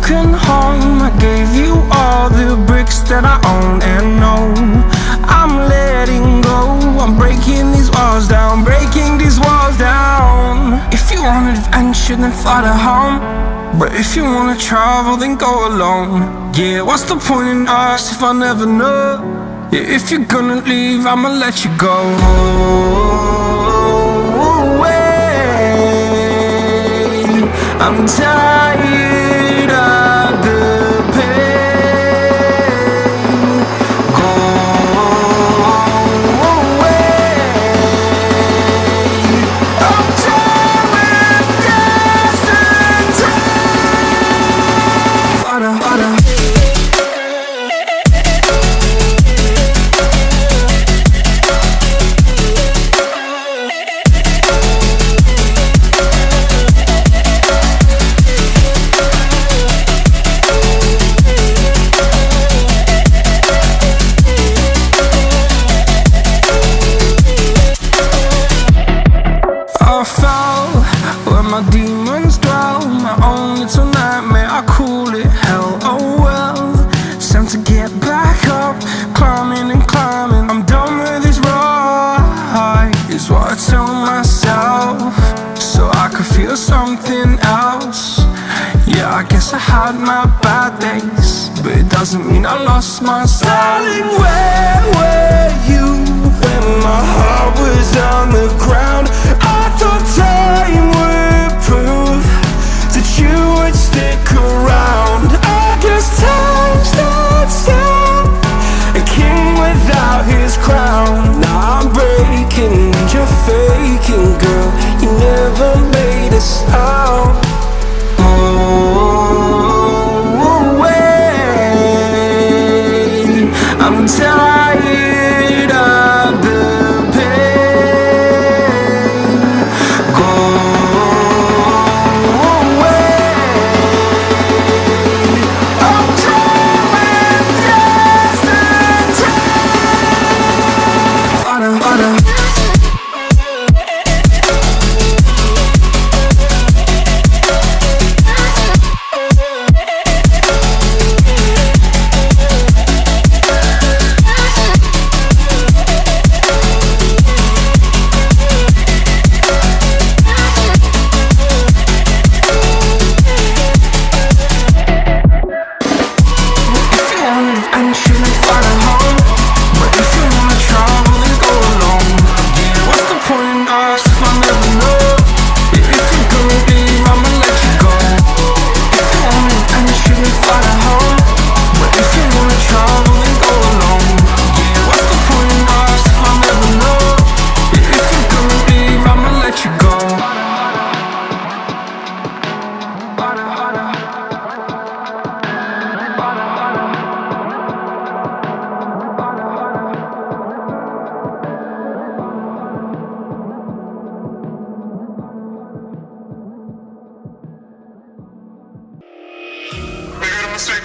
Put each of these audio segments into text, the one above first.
broken home. I gave you all the bricks that I own and know. I'm letting go, I'm breaking these walls down, breaking these walls down. If you want adventure, then fly to home. But if you wanna travel, then go alone. Yeah, what's the point in us if I never know? Yeah, if you're gonna leave, I'ma let you go. I'm tired of the pain. Go away. I'm tired with yesterday. Harder, harder. I fell where my demons dwell. My own little nightmare, I call it hell. Oh well, it's time to get back up. Climbing and climbing, I'm done with this ride, is what I tell myself, so I could feel something else. Yeah, I guess I had my bad days, but it doesn't mean I lost myself. Darling, where were you when my heart was on the ground? I thought time would prove that you would stick around. I guess time stood still, a king without his crown. Now I'm breaking and you're faking, girl. You never made a sound. Oh, wait, I'm tired of the pain. Go away. I'm tired with yesterday. Harder, harder.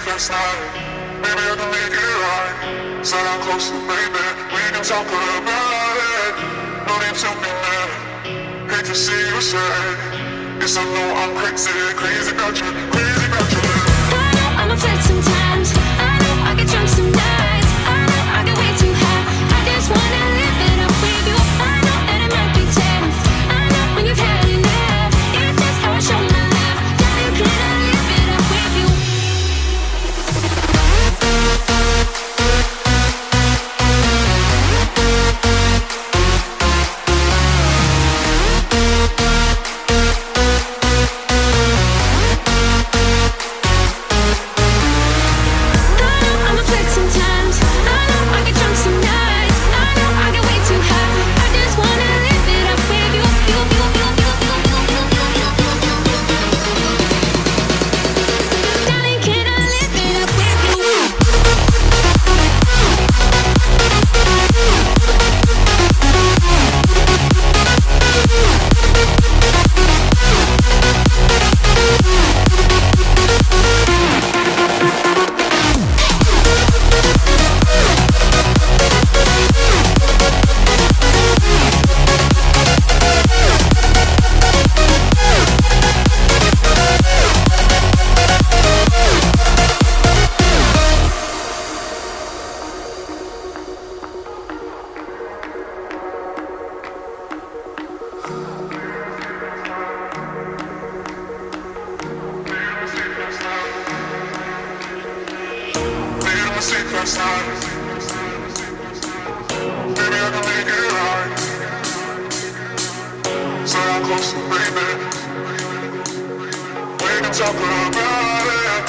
Last night, maybe I can make it right. Sit down closer, baby, we can talk about it. No need to be mad, hate to see you sad. Yes, I know I'm crazy, crazy about you, crazy about you. I know I'm upset sometimes, I know I get drunk some nights, I know I get way too high, I just wanna live it up with you. I know that it might be tough, I know when you've had enough, it's just how I show my love. Darling, can I live it up with you? talk about it.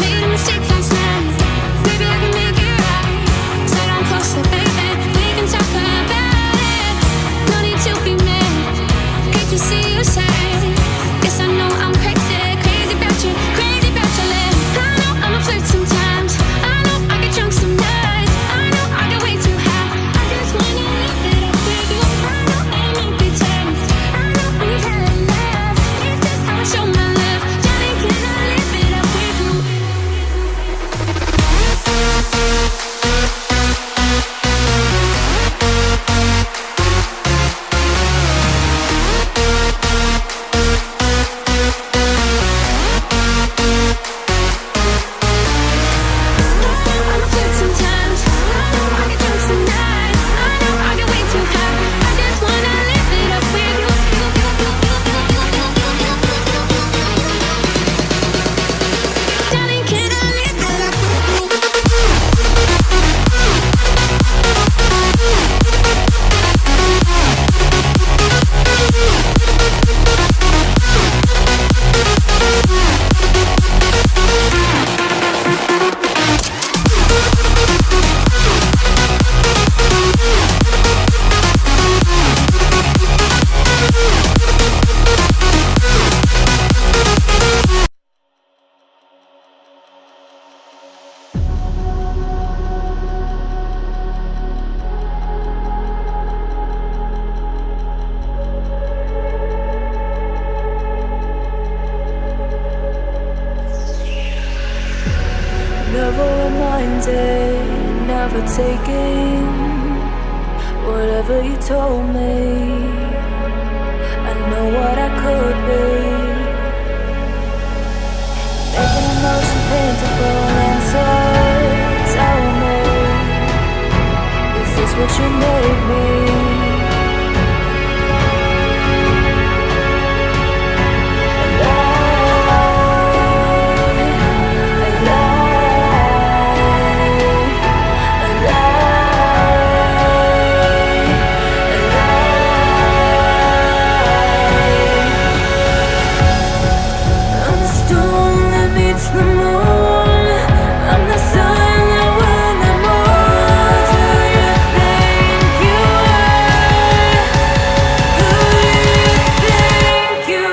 Made a mistake last night. Maybe I can make it right. Sit down closer, baby. We can talk about it. No need to be mad. Hate to see you sad. Guess I know I'm crazy, crazy about you, crazy about your lips. I know I'm a flirt sometimes. I know I get drunk some nights. I know I get way too high. I just wanna live it up with you. I know that it might be tense. I know when you've had enough. It's just how I show my love. Darling, can I live it up with you? I'm a flirt sometimes. I know I get drunk some nights. I know I get way too high. I just wanna live it up with you. Darling, can I live it up with you? Never reminded, never taking whatever you told me. I know what I could be, making emotion paintable and so tell me, is this what you made me? I'm the storm that meets the moon. I'm the sun that will never more. Do you think you are? Who do you think you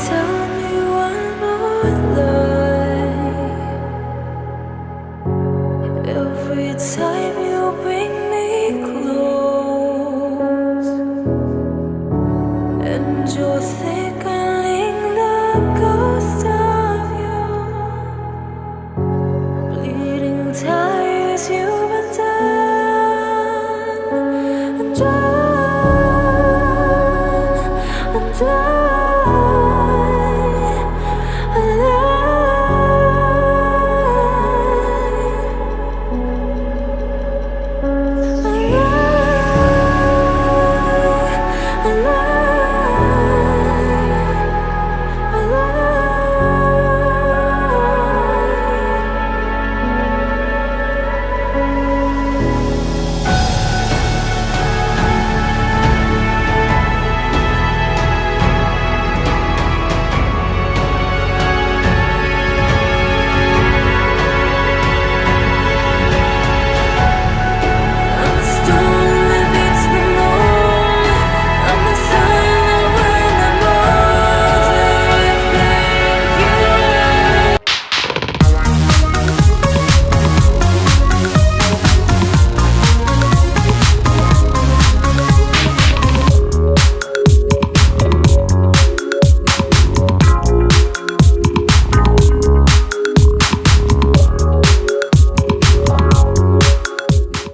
tell me one more lie? Every time you